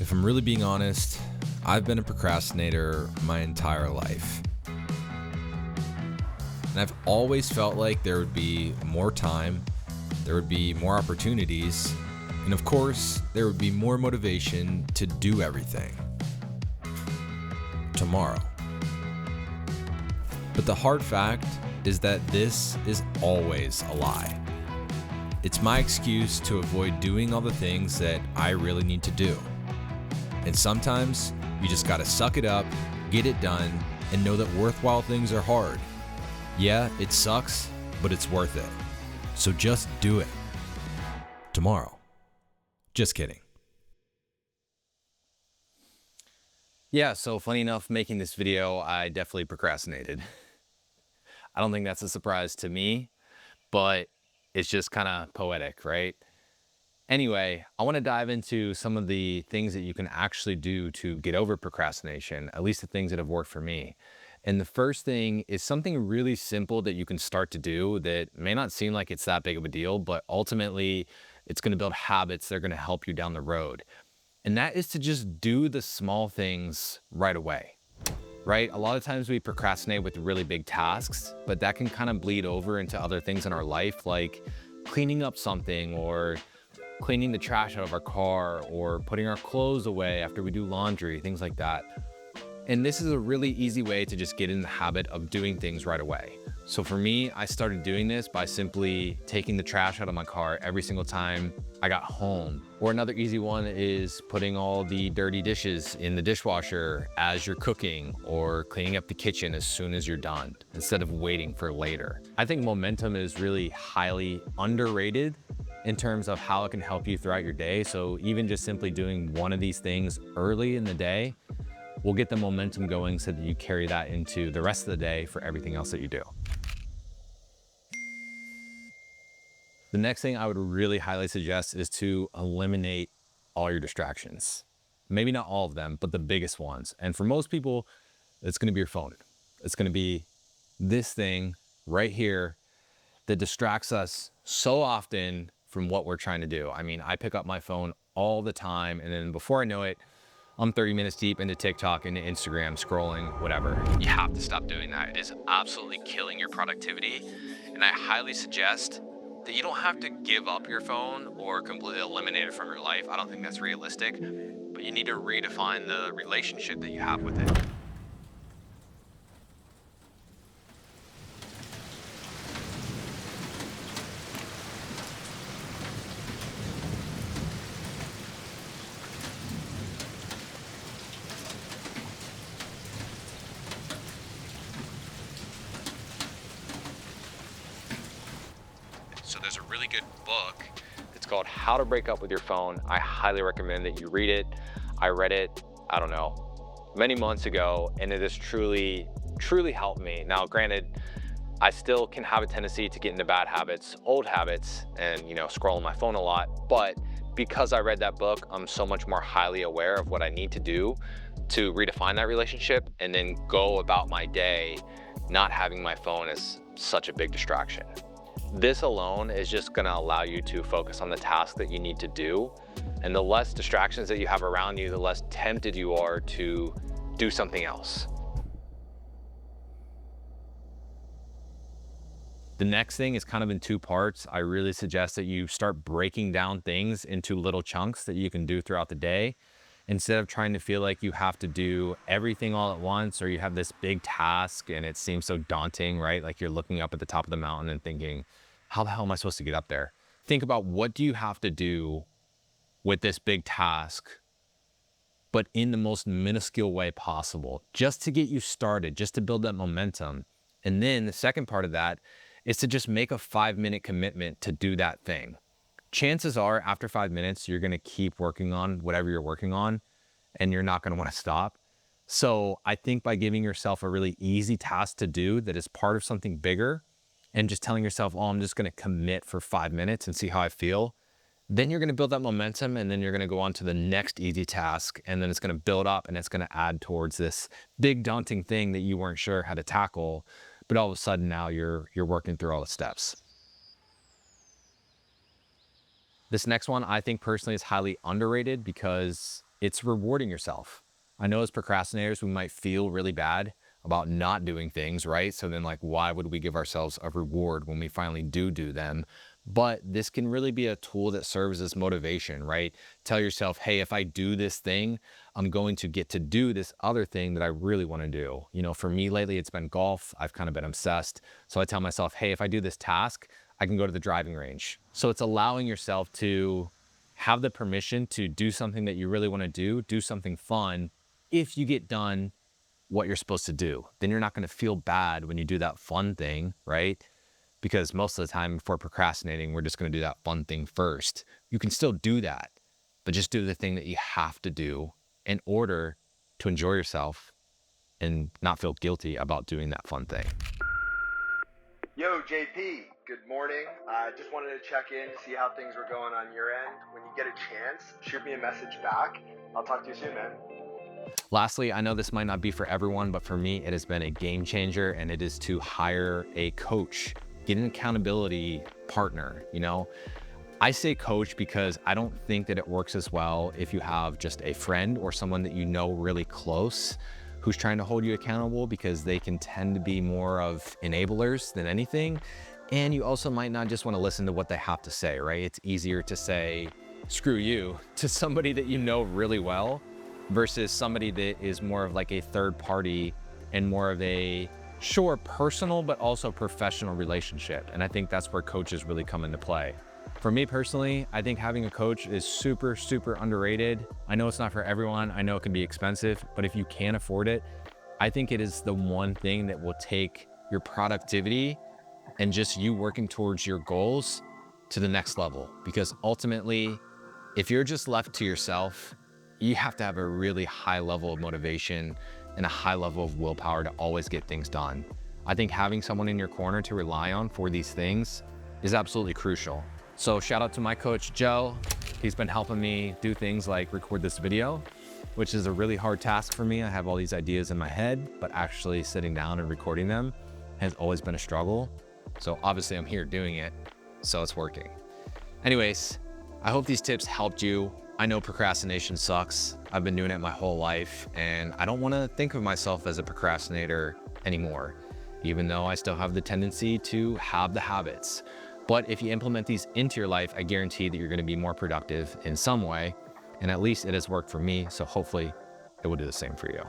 If I'm really being honest, I've been a procrastinator my entire life. And I've always felt like there would be more time, there would be more opportunities, and of course, there would be more motivation to do everything tomorrow. But the hard fact is that this is always a lie. It's my excuse to avoid doing all the things that I really need to do. And sometimes you just gotta suck it up, get it done, and know that worthwhile things are hard. Yeah, it sucks, but it's worth it. So just do it. Tomorrow. Just kidding. Yeah, so funny enough, making this video, I definitely procrastinated. I don't think that's a surprise to me, but it's just kind of poetic, right? Anyway, I want to dive into some of the things that you can actually do to get over procrastination, at least the things that have worked for me. And the first thing is something really simple that you can start to do that may not seem like it's that big of a deal, but ultimately it's going to build habits that are going to help you down the road. And that is to just do the small things right away, right? A lot of times we procrastinate with really big tasks, but that can kind of bleed over into other things in our life, like cleaning up something or cleaning the trash out of our car or putting our clothes away after we do laundry, things like that. And this is a really easy way to just get in the habit of doing things right away. So for me, I started doing this by simply taking the trash out of my car every single time I got home. Or another easy one is putting all the dirty dishes in the dishwasher as you're cooking, or cleaning up the kitchen as soon as you're done, instead of waiting for later. I think momentum is really highly underrated in terms of how it can help you throughout your day. So even just simply doing one of these things early in the day will get the momentum going so that you carry that into the rest of the day for everything else that you do. The next thing I would really highly suggest is to eliminate all your distractions. Maybe not all of them, but the biggest ones. And for most people, it's gonna be your phone. It's gonna be this thing right here that distracts us so often from what we're trying to do. I mean, I pick up my phone all the time, and then before I know it, I'm 30 minutes deep into TikTok, into Instagram, scrolling, whatever. You have to stop doing that. It is absolutely killing your productivity. And I highly suggest that you don't have to give up your phone or completely eliminate it from your life. I don't think that's realistic, but you need to redefine the relationship that you have with it. So there's a really good book. It's called How to Break Up with Your Phone. I highly recommend that you read it. I read it, I don't know, many months ago, and it has truly helped me. Now, granted, I still can have a tendency to get into bad habits, old habits, and scroll on my phone a lot. But because I read that book, I'm so much more highly aware of what I need to do to redefine that relationship and then go about my day not having my phone as such a big distraction. This alone is just gonna allow you to focus on the task that you need to do. And the less distractions that you have around you, the less tempted you are to do something else. The next thing is kind of in two parts. I really suggest that you start breaking down things into little chunks that you can do throughout the day, instead of trying to feel like you have to do everything all at once, or you have this big task and it seems so daunting, right? Like you're looking up at the top of the mountain and thinking, how the hell am I supposed to get up there? Think about, what do you have to do with this big task, but in the most minuscule way possible, just to get you started, just to build that momentum. And then the second part of that is to just make a 5-minute commitment to do that thing. Chances are after 5 minutes, you're gonna keep working on whatever you're working on, and you're not gonna wanna stop. So I think by giving yourself a really easy task to do that is part of something bigger, and just telling yourself, oh, I'm just gonna commit for 5 minutes and see how I feel, then you're gonna build that momentum, and then you're gonna go on to the next easy task, and then it's gonna build up, and it's gonna add towards this big daunting thing that you weren't sure how to tackle, but all of a sudden now you're working through all the steps. This next one, I think personally, is highly underrated because it's rewarding yourself. I know as procrastinators, we might feel really bad about not doing things, right? So then, like, why would we give ourselves a reward when we finally do them? But this can really be a tool that serves as motivation, right? Tell yourself, hey, if I do this thing, I'm going to get to do this other thing that I really want to do. You know, for me lately, it's been golf. I've kind of been obsessed. So I tell myself, hey, if I do this task, I can go to the driving range. So it's allowing yourself to have the permission to do something that you really want to do something fun. If you get done what you're supposed to do, then you're not going to feel bad when you do that fun thing, right? Because most of the time, if we're procrastinating, we're just going to do that fun thing first. You can still do that, but just do the thing that you have to do in order to enjoy yourself and not feel guilty about doing that fun thing. Yo, JP, good morning. I just wanted to check in to see how things were going on your end. When you get a chance, shoot me a message back. I'll talk to you soon, man. Lastly, I know this might not be for everyone, but for me, it has been a game changer, and it is to hire a coach, get an accountability partner. You know, I say coach because I don't think that it works as well if you have just a friend or someone that you know really close who's trying to hold you accountable, because they can tend to be more of enablers than anything. And you also might not just want to listen to what they have to say, right? It's easier to say, screw you, to somebody that you know really well versus somebody that is more of like a third party and more of a, sure, personal, but also professional relationship. And I think that's where coaches really come into play. For me personally, I think having a coach is super, super underrated. I know it's not for everyone. I know it can be expensive, but if you can afford it, I think it is the one thing that will take your productivity and just you working towards your goals to the next level. Because ultimately, if you're just left to yourself, you have to have a really high level of motivation and a high level of willpower to always get things done. I think having someone in your corner to rely on for these things is absolutely crucial. So shout out to my coach, Joe. He's been helping me do things like record this video, which is a really hard task for me. I have all these ideas in my head, but actually sitting down and recording them has always been a struggle. So obviously I'm here doing it, so it's working. Anyways, I hope these tips helped you. I know procrastination sucks. I've been doing it my whole life, and I don't want to think of myself as a procrastinator anymore, even though I still have the tendency to have the habits. But if you implement these into your life, I guarantee that you're going to be more productive in some way. And at least it has worked for me. So hopefully it will do the same for you.